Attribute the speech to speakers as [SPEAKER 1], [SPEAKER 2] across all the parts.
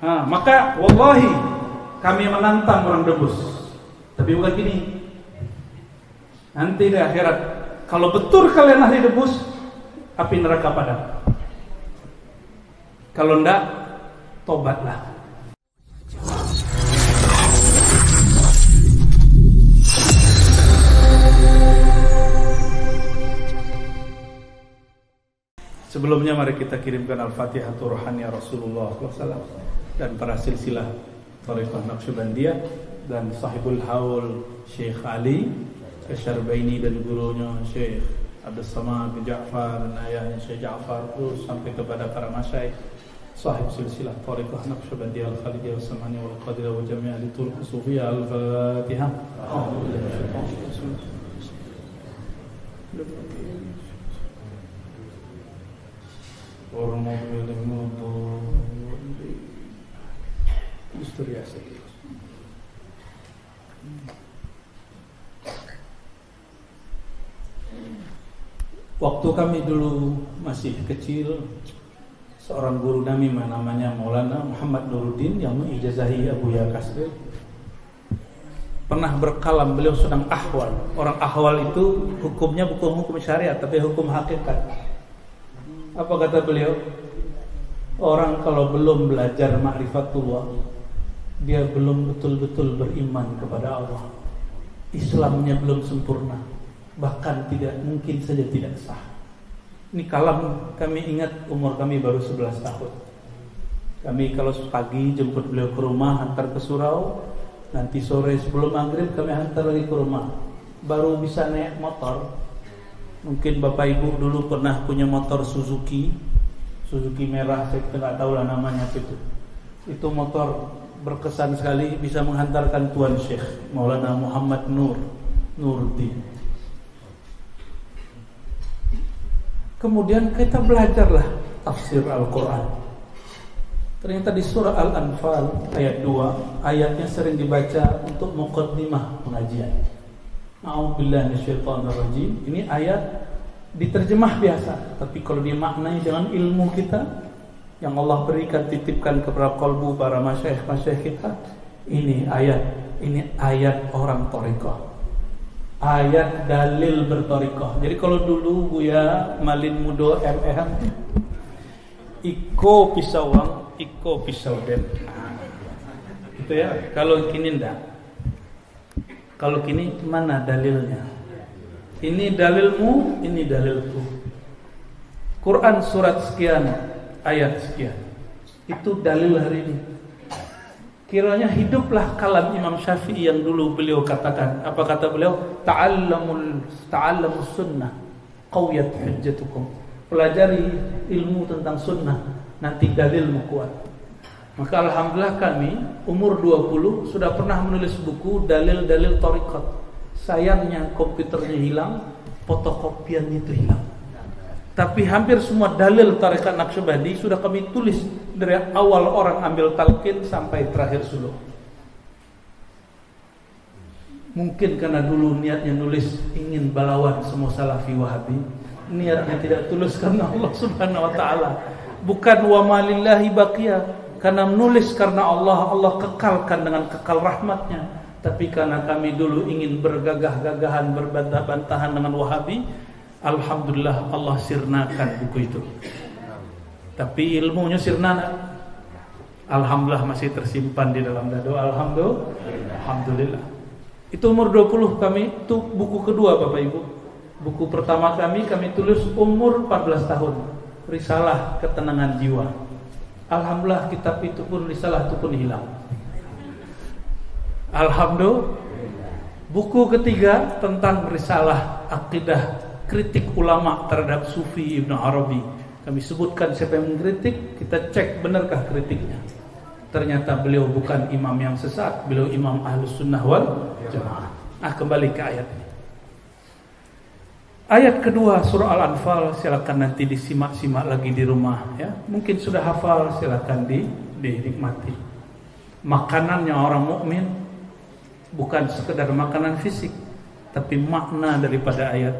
[SPEAKER 1] Maka wallahi kami menantang orang debus. Tapi bukan gini. Nanti di akhirat, kalau betul kalian ahli debus, api neraka padam. Kalau enggak, tobatlah. Sebelumnya mari kita kirimkan Al-Fatihah Ruhani Rasulullah SAW dan para silsilah Thariqah Naqsyabandiyah dan sahibul haul Syekh Ali Asyarbaini dan gurunya Syekh Abdul Samad bin Ja'far dan ayahnya Syekh Ja'far, terus sampai kepada para masyayikh sahib silsilah Thariqah Naqsyabandiyah Al-Khalidiyah Al-Samani Wal-Qadirah wa jami'a liturq Sufiyah. Al-Fatihah. Waktu kami dulu masih kecil, seorang guru kami namanya Maulana Muhammad Nuruddin yang mengijazahi Abu Ya Kasri pernah berkalam. Beliau sedang ahwal. Orang ahwal itu hukumnya bukan hukum syariat tapi hukum hakikat. Apa kata beliau? Orang kalau belum belajar ma'rifatullah, dia belum betul-betul beriman kepada Allah. Islamnya belum sempurna, bahkan tidak mungkin saja tidak sah. Ini kalam kami ingat, umur kami baru 11 tahun. Kami kalau pagi jemput beliau ke rumah, hantar ke surau, nanti sore sebelum maghrib kami hantar lagi ke rumah. Baru bisa naik motor. Mungkin bapak ibu dulu pernah punya motor Suzuki merah, saya tidak tahu lah namanya apa itu. Itu motor berkesan sekali, bisa menghantarkan Tuan Syekh Maulana Muhammad Nuruddin. Kemudian kita belajarlah tafsir Al-Quran. Ternyata di surah Al-Anfal ayat 2, ayatnya sering dibaca untuk muqaddimah pengajian. A'udzubillahi minasyaitonirrajim. Ini ayat diterjemah biasa, tapi kalau dimaknai dengan ilmu kita yang Allah berikan, titipkan kepada kalbu para masyayikh kita, ini ayat orang thariqah. Ayat dalil berthariqah. Jadi kalau dulu Buya Malin Mudo MH iko pisawang, iko pisau den. Itu ya. Kalau kini ndak. Kalau kini mana dalilnya? Ini dalilmu, ini dalilku. Quran surat sekian, ayat sekian. Itu dalil hari ini. Kiranya hiduplah kalam Imam Syafi'i yang dulu beliau katakan. Apa kata beliau? Ta'allamus sunnah qawiyat hujjatukum. Pelajari ilmu tentang sunnah, nanti dalilmu kuat. Maka alhamdulillah kami umur 20 sudah pernah menulis buku dalil-dalil thariqat. Sayangnya komputernya hilang, fotokopiannya itu hilang. Tapi hampir semua dalil thariqat Naqsyabandi sudah kami tulis dari awal orang ambil talqin sampai terakhir suluk. Mungkin karena dulu niatnya nulis ingin balawan semua salafi wahabi, niatnya tidak tulus karena Allah Subhanahu wa taala. Bukan wa malillahi baqiyah. Karena menulis karena Allah kekalkan dengan kekal rahmatnya. Tapi karena kami dulu ingin bergagah-gagahan, berbantah-bantahan dengan Wahabi, alhamdulillah Allah sirnakan buku itu. Tapi ilmunya sirna, alhamdulillah masih tersimpan di dalam dado. Alhamdulillah. Itu umur 20 kami, itu buku kedua Bapak Ibu. Buku pertama kami tulis umur 14 tahun, Risalah Ketenangan Jiwa. Alhamdulillah kitab itu pun, risalah itu pun hilang. Alhamdulillah. Buku ketiga tentang risalah akidah kritik ulama terhadap Sufi Ibn Arabi. Kami sebutkan siapa yang mengkritik, kita cek benarkah kritiknya. Ternyata beliau bukan imam yang sesat, beliau imam Ahlus Sunnah wal Jamaah. Kembali ke ayat ini. Ayat kedua surah Al-Anfal, silakan nanti disimak-simak lagi di rumah ya. Mungkin sudah hafal, silakan dinikmati. Makanannya orang mukmin bukan sekedar makanan fisik, tapi makna daripada ayat.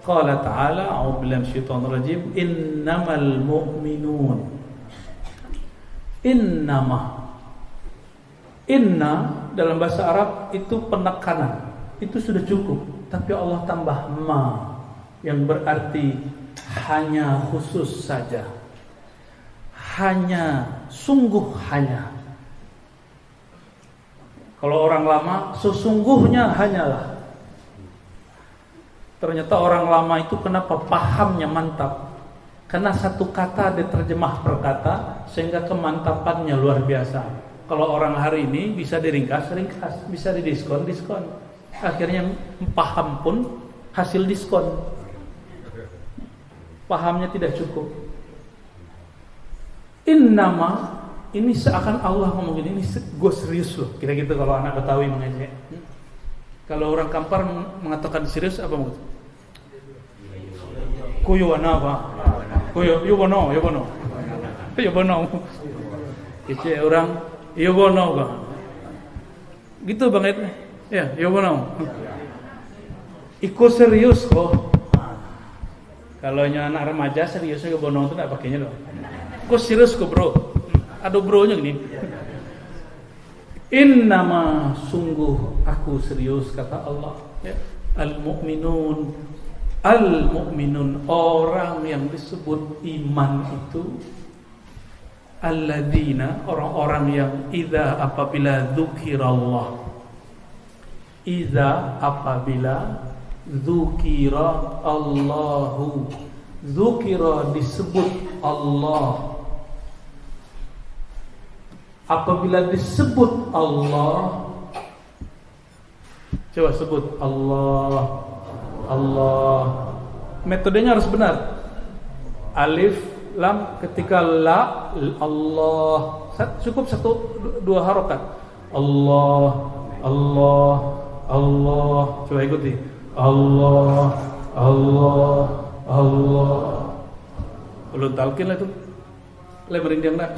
[SPEAKER 1] Qala ta'ala, a'udzubillahi minasyaitonir rajim, innamal mu'minun. Innama. Inna dalam bahasa Arab itu penekanan, itu sudah cukup. Tapi Allah tambah ma, yang berarti hanya, khusus saja, hanya, sungguh hanya. Kalau orang lama, sesungguhnya hanyalah. Ternyata orang lama itu kenapa pahamnya mantap? Karena satu kata diterjemah per kata, sehingga kemantapannya luar biasa. Kalau orang hari ini bisa diringkas, bisa didiskon. Akhirnya paham pun hasil diskon. Pahamnya tidak cukup. Innama, ini seakan Allah ngomong gini, ini gue serius loh. Kira gitu kalau anak Betawi mengaji. Kalau orang Kampar mengatakan serius apa maksud? Kuyo apa? Kuyo, yobono. Itu orang yobono kan. Gitu Bang Ed. Ya, yobono. Iko serius kok. Kalau anak remaja serius yobono itu enggak pakainya loh. Kok serius kok, Bro? Ada bronya gini. Innama, sungguh aku serius, kata Allah. Ya. Al-mu'minun, orang yang disebut iman itu alladzina, orang-orang yang apabila dzukirallah, apabila dzukira Allahu, dzukira disebut Allah. Apabila disebut Allah, coba sebut Allah. Metodenya harus benar. Alif, lam, ketika la, Allah. Cukup dua harokat. Allah. Coba ikuti. Allah. Belum talqin lah itu. Merinding nak.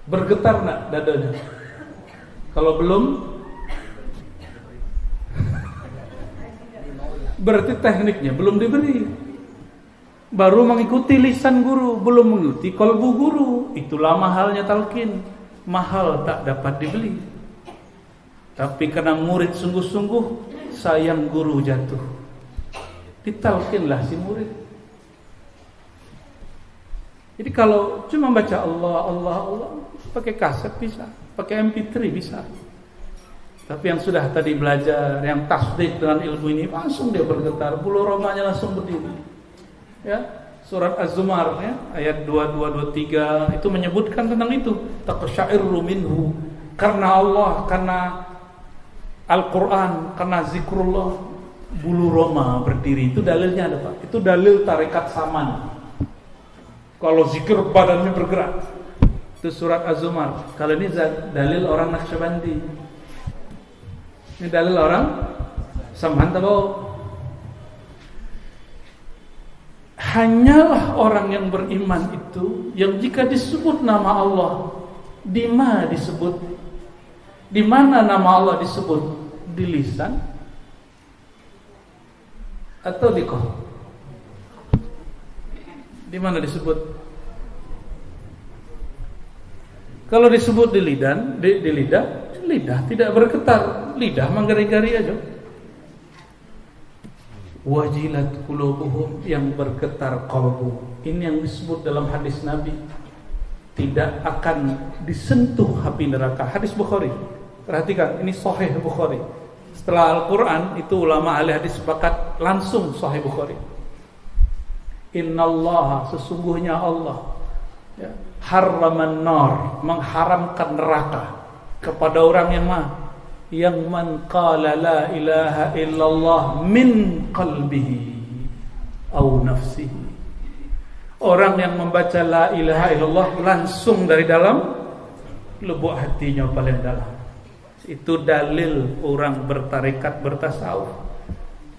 [SPEAKER 1] Bergetar nak dadanya. Kalau belum, berarti tekniknya belum diberi. Baru mengikuti lisan guru, belum mengikuti kolbu guru. Itulah mahalnya talqin. Mahal tak dapat dibeli. Tapi karena murid sungguh-sungguh, sayang guru jatuh. Ditalqinlah si murid. Jadi kalau cuma baca Allah, pakai kaset bisa, pakai MP3 bisa. Tapi yang sudah tadi belajar, yang tasdik dengan ilmu ini, langsung dia bergetar, bulu romanya langsung berdiri. Ya, surat Az-Zumar ya, ayat 22-23 itu menyebutkan tentang itu. Taqsya'irru minhu, karena Allah, karena Al-Quran, karena zikrullah, bulu roma berdiri. Itu dalilnya ada Pak. Itu dalil tarekat saman. Kalau zikir badannya bergerak, itu surat Az-Zumar. Kalau ini dalil orang Naqsyabandi. Ini dalil orang Saman Tabau. Hanyalah orang yang beriman itu yang jika disebut nama Allah, di mana disebut? Di mana nama Allah disebut? Di lisan atau di qalb? Di mana disebut? Kalau disebut di lidah tidak bergetar, lidah menggari-gari aja. Wajilat qulubuhum, yang bergetar qalbu. Ini yang disebut dalam hadis Nabi, tidak akan disentuh api neraka. Hadis Bukhari. Perhatikan, ini Sahih Bukhari. Setelah Al-Quran, itu ulama ahli hadis sepakat langsung Sahih Bukhari. Innallaha, sesungguhnya Allah, ya, harraman nar, mengharamkan neraka kepada orang yang man qala la ilaha illallah min qalbihi au nafsihi. Orang yang membaca la ilaha illallah langsung dari dalam lubuk hatinya paling dalam. Itu dalil orang bertarekat, bertasawuf.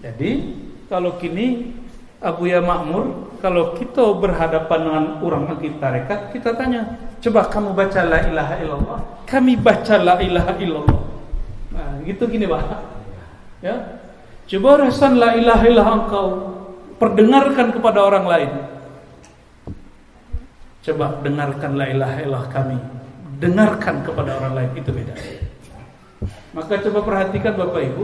[SPEAKER 1] Jadi kalau kini Abuya Makmur, kalau kita berhadapan dengan orang yang tarekat, kita tanya, coba kamu baca la ilaha illallah. Kami baca la ilaha illallah. Nah, gitu gini Pak. Ya. Coba rasan la ilaha illallah engkau perdengarkan kepada orang lain. Coba dengarkan la ilaha illallah kami, dengarkan kepada orang lain, itu beda. Maka coba perhatikan Bapak Ibu,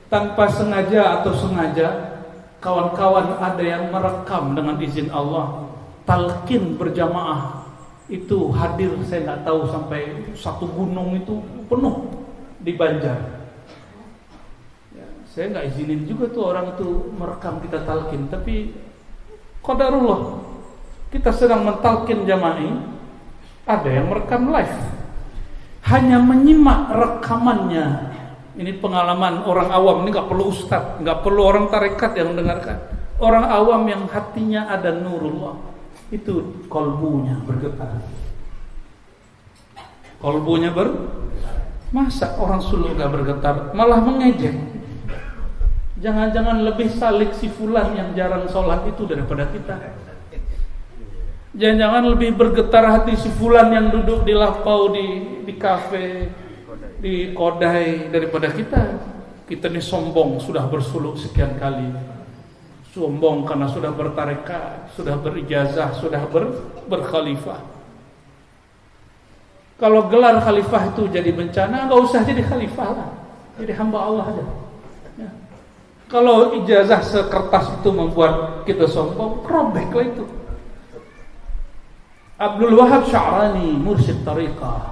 [SPEAKER 1] tanpa sengaja atau sengaja, kawan-kawan ada yang merekam dengan izin Allah talqin berjamaah itu hadir, saya nggak tahu sampai satu gunung itu penuh di Banjar. Ya, saya nggak izinin juga tuh orang itu merekam kita talqin, tapi qadarullah kita sedang mentalqin jama'i, ada yang merekam live, hanya menyimak rekamannya. Ini pengalaman orang awam, ini nggak perlu ustadz, nggak perlu orang tarekat yang mendengarkan. Orang awam yang hatinya ada nurullah, itu kolbunya bergetar. Kolbunya masa orang suluk gak bergetar, malah mengejek. Jangan-jangan lebih salik si fulan yang jarang sholat itu daripada kita. Jangan-jangan lebih bergetar hati si fulan yang duduk di lapau, di kafe, di kodai daripada kita. Kita ini sombong sudah bersuluk sekian kali, sombong karena sudah bertarekat, sudah berijazah, sudah berkhalifah. Kalau gelar khalifah itu jadi bencana, nggak usah jadi khalifah lah, jadi hamba Allah aja. Ya. Kalau ijazah sekertas itu membuat kita sombong, robeklah itu. Abdul Wahab Sya'rani, mursyid tariqah,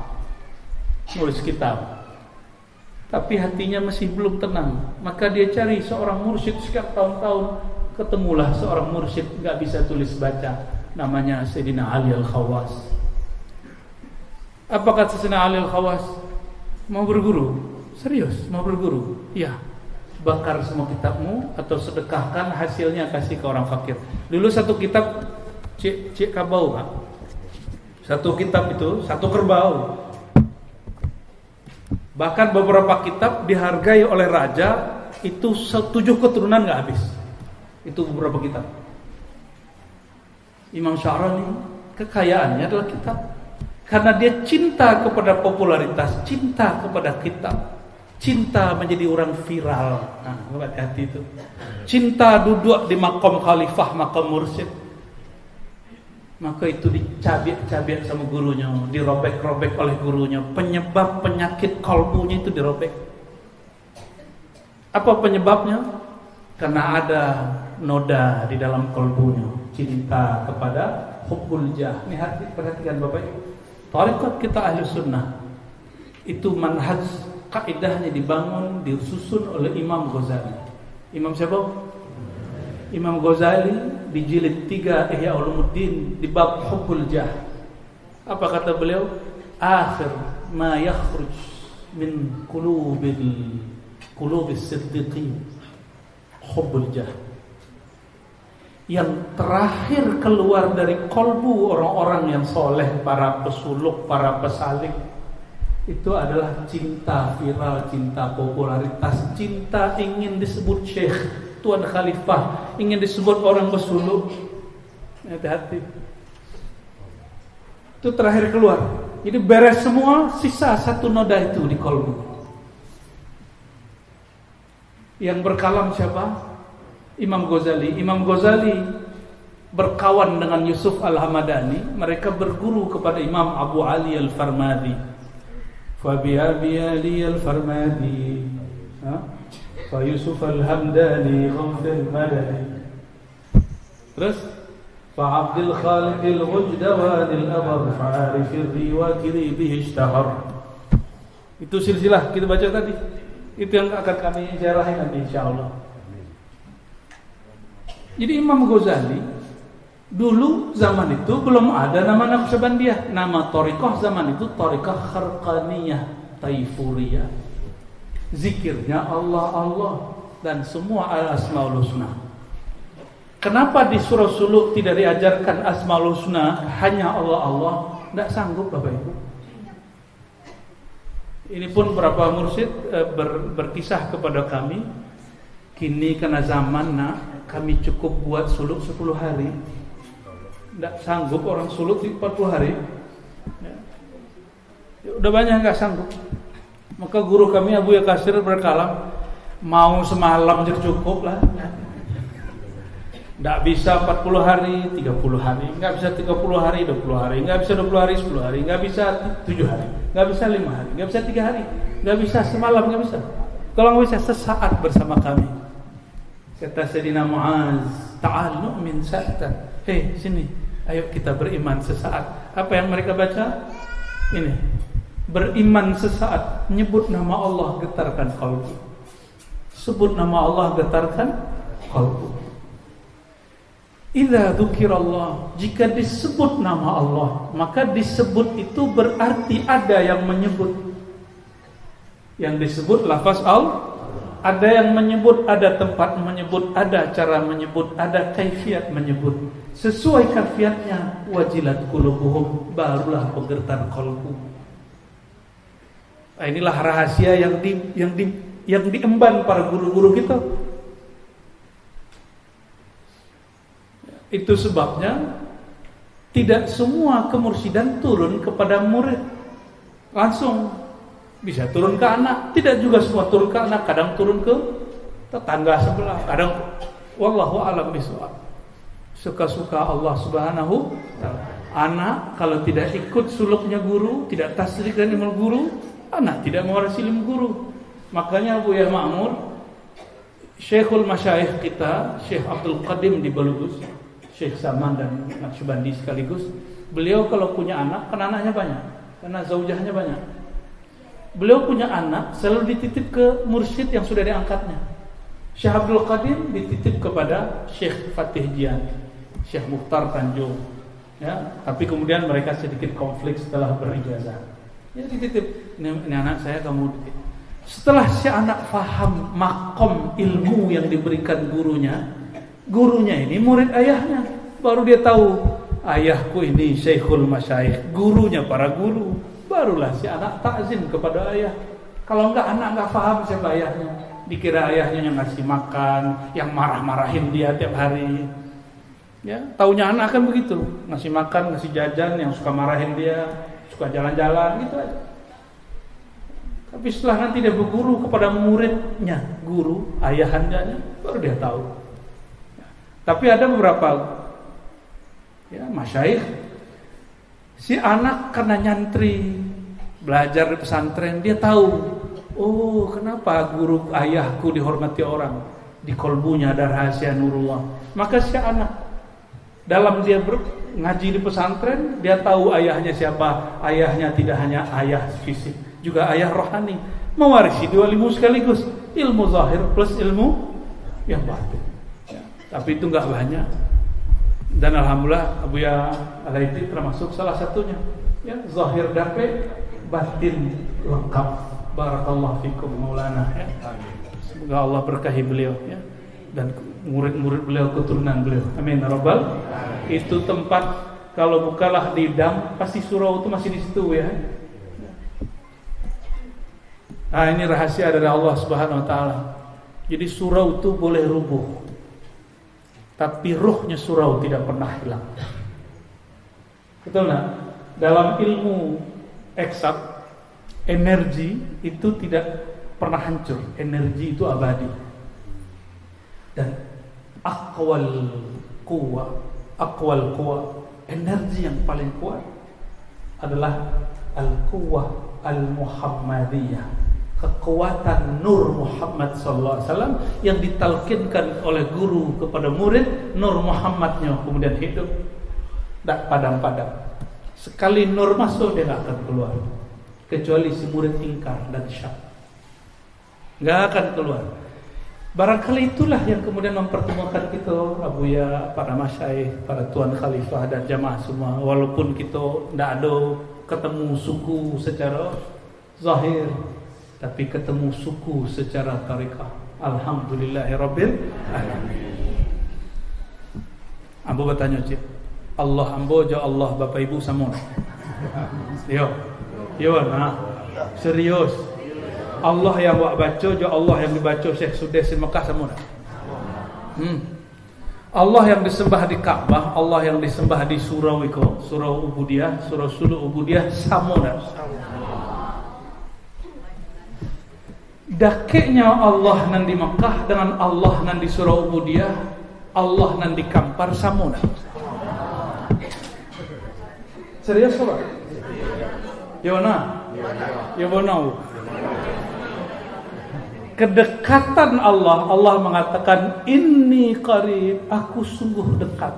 [SPEAKER 1] nulis kitab, tapi hatinya masih belum tenang. Maka dia cari seorang mursyid sekian tahun-tahun, ketemulah seorang mursyid nggak bisa tulis baca, namanya Sayyidina Ali Al-Khawas. Apa kata Sayyidina Ali Al-Khawas? Mau berguru? Serius, mau berguru? Ya. Bakar semua kitabmu atau sedekahkan hasilnya kasih ke orang fakir. Dulu satu kitab cik kabau, Pak. Satu kitab itu satu kerbau. Bahkan beberapa kitab dihargai oleh raja itu 7 keturunan nggak habis. Itu beberapa kitab. Imam Sya'rani kekayaannya adalah kitab. Karena dia cinta kepada popularitas, cinta kepada kitab, cinta menjadi orang viral. Nah, hati-hati itu. Cinta duduk di makom khalifah, makom mursyid. Maka itu dicabik-cabik sama gurunya, dirobek-robek oleh gurunya. Penyebab penyakit kalbunya itu dirobek. Apa penyebabnya? Karena ada noda di dalam kalbunya, cinta kepada hubbul jah. Ini hati, perhatikan Bapak Ibu. Tarikat kita ahli sunnah itu manhaj kaidahnya dibangun, disusun oleh Imam Ghazali. Imam siapa? Imam Ghazali di jilid 3 Ihya Ulumuddin di bab hubbul jah. Apa kata beliau? Akhir ma yakhruj min qulubis siddiqin hubbul jah. Yang terakhir keluar dari kolbu orang-orang yang soleh, para pesuluk, para pesalik, itu adalah cinta viral, cinta popularitas, cinta ingin disebut syekh, tuan khalifah, ingin disebut orang pesuluk. Hati-hati. Itu terakhir keluar. Jadi beres semua, sisa satu noda itu di kolbu. Yang berkalam siapa? Imam Ghazali. Imam Ghazali berkawan dengan Yusuf Al-Hamadani. Mereka berguru kepada Imam Abu Ali Al-Farmadi. Fa bi Abi Ali Al-Farmadi, fa Yusuf Al-Hamdani Ghawth Al-Madani. Terus fa Abdul Khaliq Al-Mujdawani Al-Abar fa Arif Al-Riwakiri bihi ishtahar. Itu silsilah kita baca tadi. Itu yang akan kami syarahin nanti insyaallah. Jadi Imam Ghazali dulu zaman itu belum ada nama Naqsyabandiyah. Nama thariqah zaman itu thariqah Kharqaniyah Taifuriyah. Zikirnya Allah Allah dan semua al-asmaul husna. Kenapa di surah suluk tidak diajarkan asmaul husna, hanya Allah Allah? Tidak sanggup Bapak Ibu. Ini pun beberapa mursyid berkisah kepada kami. Kini karena zaman kami cukup buat suluk 10 hari. Tidak sanggup orang suluk 40 hari. Ya, udah banyak nggak sanggup. Maka guru kami Abu Yakasir berkalam, mau semalam jadi cukup lah. Nggak bisa 40 hari, 30 hari, nggak bisa 30 hari, 20 hari, nggak bisa 20 hari, 10 hari, nggak bisa 7 hari, nggak bisa 5 hari, nggak bisa 3 hari, nggak bisa semalam, nggak bisa. Kalau nggak bisa sesaat bersama kami. Kata Sayyidina Muaz, ta'al nu'min sa'atan. Hei, sini, ayo kita beriman sesaat. Apa yang mereka baca? Ini, beriman sesaat, nyebut nama Allah getarkan qalbu. Sebut nama Allah getarkan qalbu. Idza dzukirallah, jika disebut nama Allah, maka disebut itu berarti ada yang menyebut. Yang disebut lafaz ada yang menyebut, ada tempat menyebut, ada cara menyebut, ada kaifiat menyebut. Sesuai kaifiatnya, wajilat qulubuhum, barulah bergetar qalbu. Nah, inilah rahasia yang diemban para guru-guru kita. Itu sebabnya tidak semua kemursidan turun kepada murid langsung. Bisa turun ke anak, tidak juga semua turun ke anak, kadang turun ke tetangga sebelah, kadang wallahu a'lam bishawab. Suka-suka Allah Subhanahu taala. Anak kalau tidak ikut suluknya guru, tidak tasdik dan ilmu guru, anak tidak mewarisi ilmu guru. Makanya Buya Ma'mur, Syekhul Masyayikh kita, Syekh Abdul Qadim di Balugus, Syekh Saman dan Naqsyabandi sekaligus, beliau kalau punya anak, kan anaknya banyak, karena zaujahnya banyak. Beliau punya anak selalu dititip ke mursyid yang sudah diangkatnya. Syekh Abdul Qadim dititip kepada Syekh Fatih Jian, Syekh Mukhtar Tanjung. Ya, tapi kemudian mereka sedikit konflik setelah berijazah. Ya dititip, ini anak saya kamu dititip. Setelah si anak faham makom ilmu yang diberikan gurunya ini murid ayahnya, baru dia tahu ayahku ini Syekhul Masyayikh, gurunya para guru. Barulah si anak takzim kepada ayah. Kalau enggak, anak enggak paham siapa ayahnya. Dikira ayahnya yang ngasih makan, yang marah-marahin dia tiap hari. Ya, taunya anak kan begitu, ngasih makan, ngasih jajan, yang suka marahin dia, suka jalan-jalan gitu aja. Tapi setelah nanti dia berguru kepada muridnya, guru ayahandanya, baru dia tahu. Ya. Tapi ada beberapa masyayikh, si anak karena nyantri, belajar di pesantren, dia tahu, oh kenapa guru ayahku dihormati orang, di kolbunya ada rahasia nurullah. Maka si anak dalam dia ngaji di pesantren, dia tahu ayahnya siapa. Ayahnya tidak hanya ayah fisik, juga ayah rohani, mewarisi dua ilmu sekaligus, ilmu zahir plus ilmu yang batin. Ya, tapi itu enggak banyak. Dan alhamdulillah Abuya Alaiti termasuk salah satunya. Ya, zahir dapat, batin lengkap. Barakallahu fikum Maulana. Ya. Semoga Allah berkahi beliau. Ya. Dan murid-murid beliau, keturunan beliau. Amin ya rabbal. Itu tempat kalau bukalah di Dam, pasti surau itu masih di situ ya. Nah, ini rahasia dari Allah Subhanahu wa taala. Jadi surau itu boleh rubuh, tapi ruhnya surau tidak pernah hilang. Betul enggak? Dalam ilmu eksak, energi itu tidak pernah hancur. Energi itu abadi. Dan aqwal quwa, energi yang paling kuat adalah al-quwwah al-muhammadiyah. Kekuatan Nur Muhammad sallallahu alaihi wasallam yang ditalkinkan oleh guru kepada murid, Nur Muhammadnya kemudian hidup, tak padam-padam. Sekali nur masuk, dia tak akan keluar, kecuali si murid ingkar dan syak, nggak akan keluar. Barangkali itulah yang kemudian mempertemukan kita, Abuya, para masyayikh, para tuan khalifah dan jamaah semua. Walaupun kita tidak ada ketemu suku secara zahir, tapi ketemu suku secara tariqah. Alhamdulillahirabbil alamin. Ambo bertanya, Cik, Allah ambo jo Allah Bapak Ibu samun. Yo, nah, serius. Allah yang buat baca jo Allah yang dibaca Syekh Sudes di Mekah samun. Allah yang disembah di Ka'bah, Allah yang disembah di surau iko, surau Ubudiyah, surau Sulu Ubudiyah samun. Dakeknya Allah nan di Mekah dengan Allah nan di surau Ubudiyah Allah nan dikampar samuna. Serius Pak? Yona? Ya bonau. Kedekatan Allah mengatakan inni qarib, aku sungguh dekat.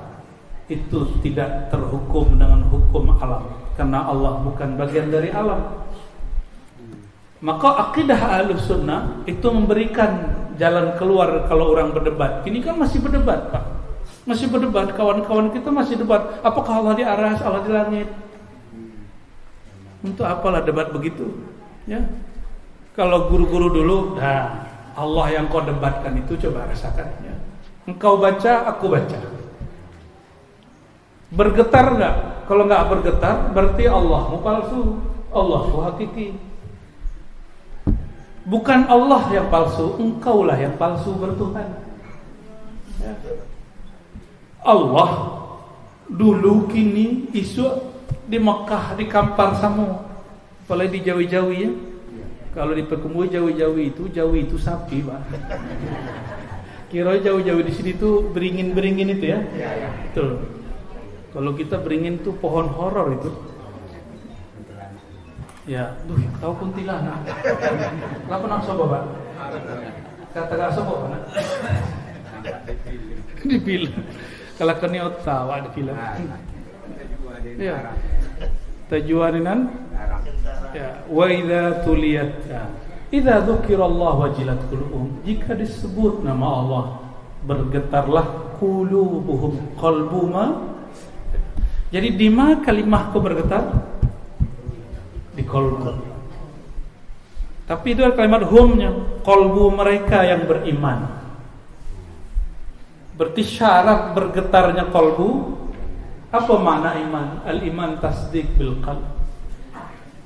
[SPEAKER 1] Itu tidak terhukum dengan hukum alam, karena Allah bukan bagian dari alam. Maka akidah Ahlus Sunnah itu memberikan jalan keluar kalau orang berdebat. Ini kan masih berdebat, Pak. Masih berdebat, kawan-kawan kita masih debat. Apakah Allah di aras, Allah di langit? Untuk apalah debat begitu? Ya. Kalau guru-guru dulu, nah, Allah yang kau debatkan itu coba rasakan. Ya. Engkau baca, aku baca. Bergetar enggak? Kalau enggak bergetar, berarti Allahmu palsu. Allahmu hakiki. Bukan Allah yang palsu, engkaulah yang palsu bertuhan. Ya. Allah dulu, kini, isu di Mekah dikampar semua. Apalagi di Jawi-Jawi ya. Kalau di Pekumbu Jawi-Jawi itu sapi, Pak. Kira Jawi-Jawi di sini tuh beringin-beringin itu ya. Betul. Kalau kita beringin tuh pohon horor itu. Ya, tahu kuntilanak. Kenapa nak sobo, Pak? Kata gak sobo, Pak? Di film. Kalau kini otawa di film. Ya. Tajuaninan. Ya. Wa idza tuliyat. Idza dzukirallahu wajilat qulubuhum. Jika disebut nama Allah, bergetarlah qulubuhum. Qalbuma. Jadi di mana kalimahku bergetar? Di kolbu. Tapi itu adalah kalimat humnya, kolbu mereka yang beriman. Berarti syarat bergetarnya kolbu. Apa makna iman? Al-iman tasdik bil qalb.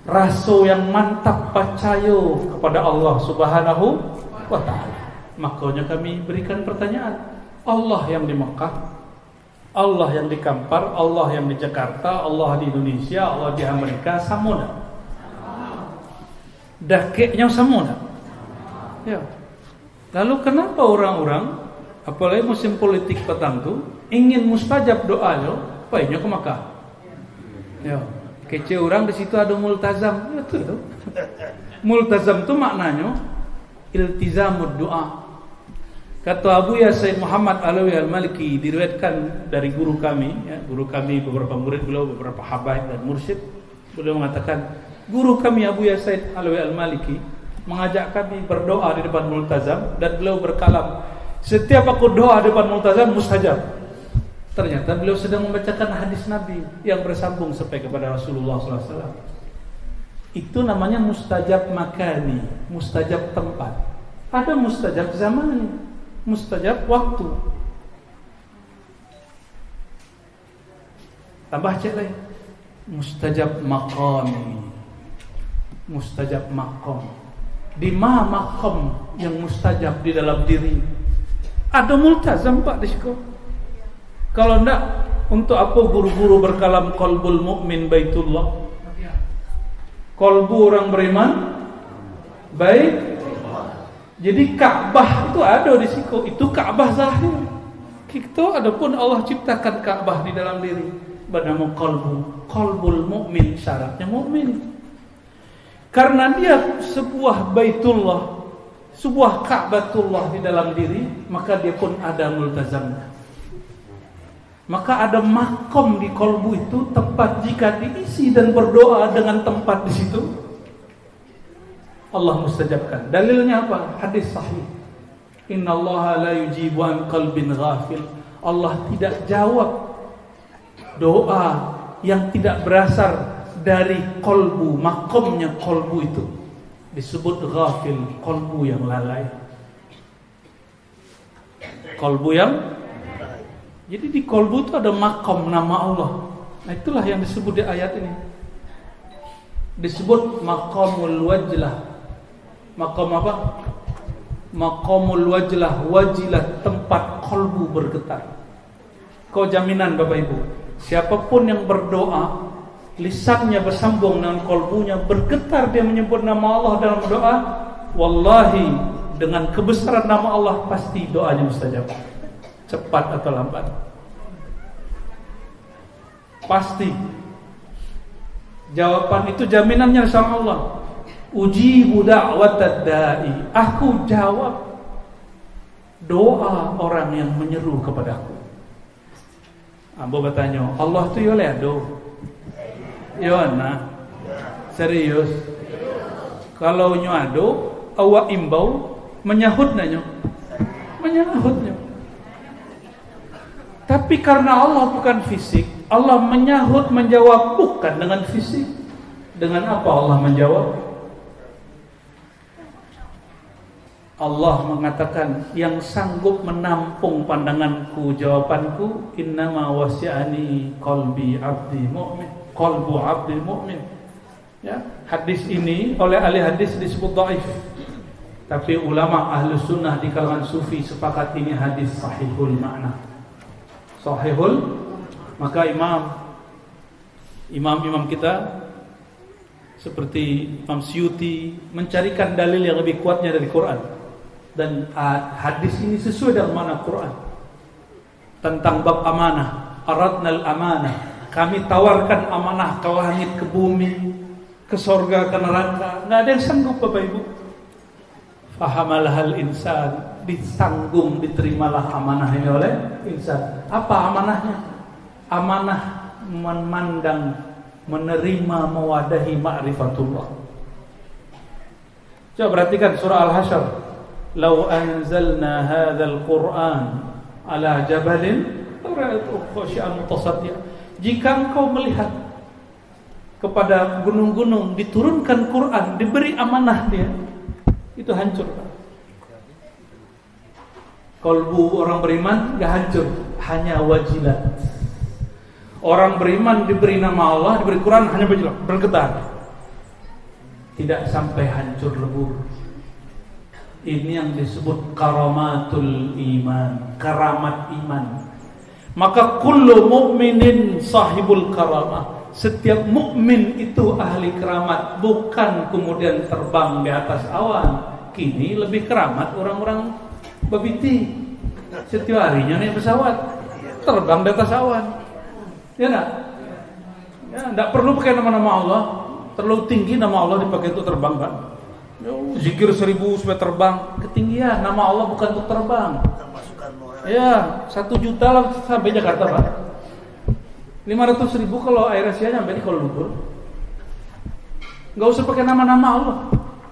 [SPEAKER 1] Rasa yang mantap percaya kepada Allah Subhanahu wa ta'ala. Makanya kami berikan pertanyaan. Allah yang di Mekah, Allah yang di Kampar, Allah yang di Jakarta, Allah di Indonesia, Allah di Amerika, sama. Dakeknya sama. Ya. Lalu kenapa orang-orang, apalagi musim politik petang tu, ingin mustajab doanya, baiknya ke Makkah. Ya. Kece orang di situ ada multazam, itu. Multazam tu maknanya iltizamud doa. Kata Abu Ya Said Muhammad Alawi Al-Maliki, diriwayatkan dari guru kami, ya, guru kami beberapa murid beliau, beberapa habaib dan mursyid, beliau mengatakan, guru kami Abu Ya Said Alawi Al-Maliki mengajak kami berdoa di depan multazam, dan beliau berkalam, setiap aku doa di depan multazam mustajab. Ternyata beliau sedang membacakan hadis Nabi yang bersambung sampai kepada Rasulullah SAW. Itu namanya mustajab makani, mustajab tempat. Ada mustajab zaman, mustajab waktu. Tambah cek lagi, mustajab maqami, mustajab maqam. Di mana maqam yang mustajab di dalam diri? Ada multazam Pak di situ. Kalau enggak, untuk apa guru-guru berkalam qalbul mu'min baitullah? Qalbu orang beriman baik. Jadi Ka'bah itu ada di situ. Itu Ka'bah zahir. Kita adapun Allah ciptakan Ka'bah di dalam diri. Bernama qalbu. Qalbul mu'min, syaratnya mu'min. Karena dia sebuah baitullah, sebuah Ka'batullah di dalam diri, maka dia pun ada multazamnya. Maka ada makom di kolbu itu, tempat jika diisi dan berdoa dengan tempat di situ, Allah mustajabkan. Dalilnya apa? Hadis sahih. Innallaha la yujibu an qalbin ghafil. Allah tidak jawab doa yang tidak berasal dari kolbu, makomnya kolbu itu. Disebut ghafil, kolbu yang lalai. Kolbu yang, jadi di kolbu itu ada makom nama Allah. Nah itulah yang disebut di ayat ini. Disebut makomul wajlah. Makom apa? Makomul wajlah, wajilah, tempat kolbu bergetar. Kau jaminan Bapak Ibu, siapapun yang berdoa, lisannya bersambung dengan kolbunya, bergetar dia menyebut nama Allah dalam doa, wallahi dengan kebesaran nama Allah pasti doanya mustajab. cepat atau lambat. Pasti. Jawaban itu jaminannya sama Allah. Ujibu da'watad da'i. Aku jawab doa orang yang menyeru kepadaku. Ambo bertanya, Allah itu yo leado. Yo nah. Serius. Kalau nyuado, awak imbau menyahutnya. Menyahutnya. Tapi karena Allah bukan fisik, Allah menyahut, menjawab bukan dengan fisik. Dengan apa Allah menjawab? Allah mengatakan, yang sanggup menampung pandanganku, jawabanku, innama wasi'ani qalbi abdi mu'min, qalbu abdi mu'min. Ya, hadis ini oleh ahli hadis disebut dhaif. Tapi ulama ahli sunnah di kalangan sufi sepakat ini hadis sahihul makna. Sahihul, maka imam kita seperti Imam Suyuti mencarikan dalil yang lebih kuatnya dari Quran, dan hadis ini sesuai dengan makna Quran tentang bab amanah. Aradnal amanah, kami tawarkan amanah ke langit, ke bumi, ke surga, ke neraka. Nggak ada yang sanggup Bapak Ibu. Fahamalahal insan, ditanggung, diterimalah amanah ini oleh insan. Apa amanahnya? Amanah memandang, menerima, mewadahi ma'rifatullah. Coba perhatikan surah Al-Hasyr. Lau anzalna hadzal Qur'an ala jabalin ra'aytuhu khashi'an mutasaddian. Jika engkau melihat kepada gunung-gunung diturunkan Quran, diberi amanah dia, itu hancur. Kalbu orang beriman gak hancur, hanya wajilat. Orang beriman diberi nama Allah, diberi Quran, hanya bergetar, tidak sampai hancur lebur. Ini yang disebut karamatul iman, karamat iman. Maka kullu mu'minin sahibul karamah. Setiap mukmin itu ahli keramat, bukan kemudian terbang di atas awan. Kini lebih keramat orang-orang babiti. Setiap harinya naik pesawat, terbang di atas awan. Ya enggak? Ya, enggak perlu pakai nama-nama Allah. Terlalu tinggi nama Allah dipakai untuk terbang, Pak. Zikir 1000 supaya terbang, ketinggian. Nama Allah bukan untuk terbang. Ya, 1 juta lah sampai Jakarta, Pak. 500.000 kalau Air Asia nyampe di Kuala Lumpur. Enggak usah pakai nama-nama Allah.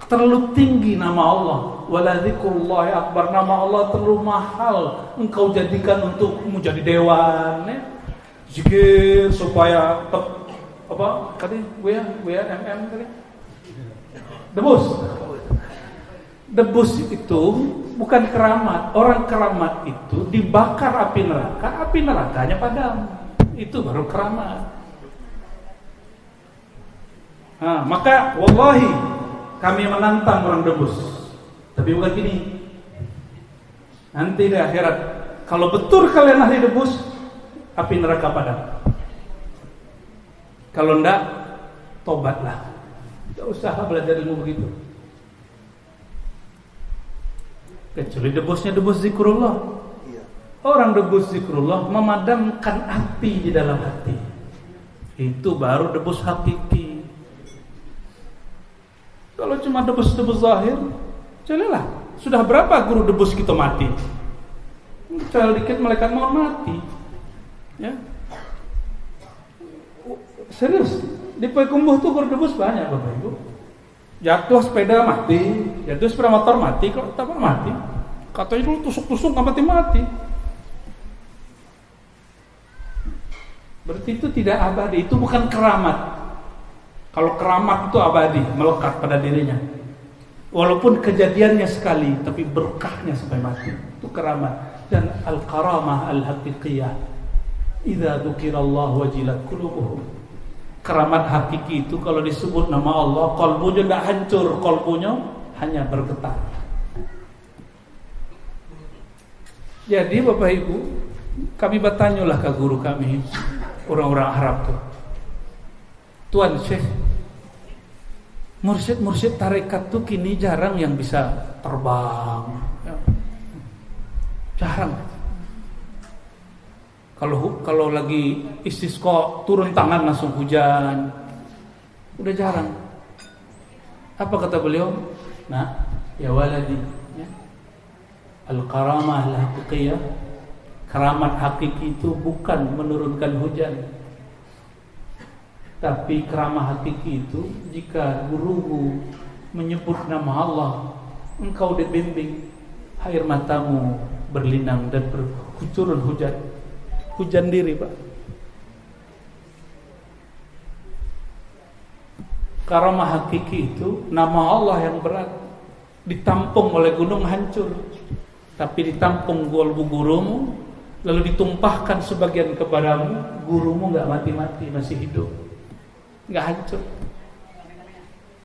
[SPEAKER 1] Terlalu tinggi nama Allah. Wala dzikrullahi akbar. Nama Allah terlalu mahal engkau jadikan untuk menjadi dewan, ya. Zikir supaya apa tadi gue ya tadi debus itu bukan keramat. Orang keramat itu dibakar api nerakanya padam, itu baru keramat. Nah, maka wallahi kami menantang orang debus, tapi bukan gini. Nanti di akhirat kalau betul kalian ahli debus, api neraka padam. Kalau enggak, tobatlah. Tidak usah belajar ilmu begitu. Kecuali debusnya debus zikrullah. Orang debus zikrullah memadamkan api di dalam hati. Itu baru debus hakiki. Kalau cuma debus-debus zahir, celilah. Sudah berapa guru debus kita mati? Cel dikit malaikat mau mati. Ya. Serius, di Payakumbuh tuh guru debus banyak Bapak Ibu. Jatuh sepeda mati, jatuh sepeda motor mati, kalau tak mati. Katanya dulu tusuk-tusuk nggak mati-mati. Berarti itu tidak abadi, itu bukan keramat. Kalau keramat itu abadi, melekat pada dirinya. Walaupun kejadiannya sekali, tapi berkahnya sampai mati. Itu keramat. Dan al-karamah al-haqiqiyah. Idza dzukirallahu wajilat qulubuhum. Keramat hakiki itu kalau disebut nama Allah, kalbunya tidak hancur, kalbunya hanya bergetar. Jadi Bapak Ibu, kami bertanyalah ke guru kami, orang-orang Arab tuh, Tuan Syekh, mursyid-mursyid tarekat tuh kini jarang yang bisa terbang, ya. Jarang. Kalau lagi istisqa turun tangan langsung hujan. Udah jarang. Apa kata beliau? Nah, ya waladi, ya. Al-karamah al-haqiqiyah, keramat hakiki itu bukan menurunkan hujan. Tapi keramat hakiki itu jika gurumu menyebut nama Allah, engkau dibimbing, air matamu berlinang dan turun hujan. Hujan diri, Pak. Karamah hakiki itu nama Allah yang berat, ditampung oleh gunung hancur, tapi ditampung gurumu, lalu ditumpahkan sebagian kepadamu, gurumu nggak mati-mati, masih hidup, nggak hancur.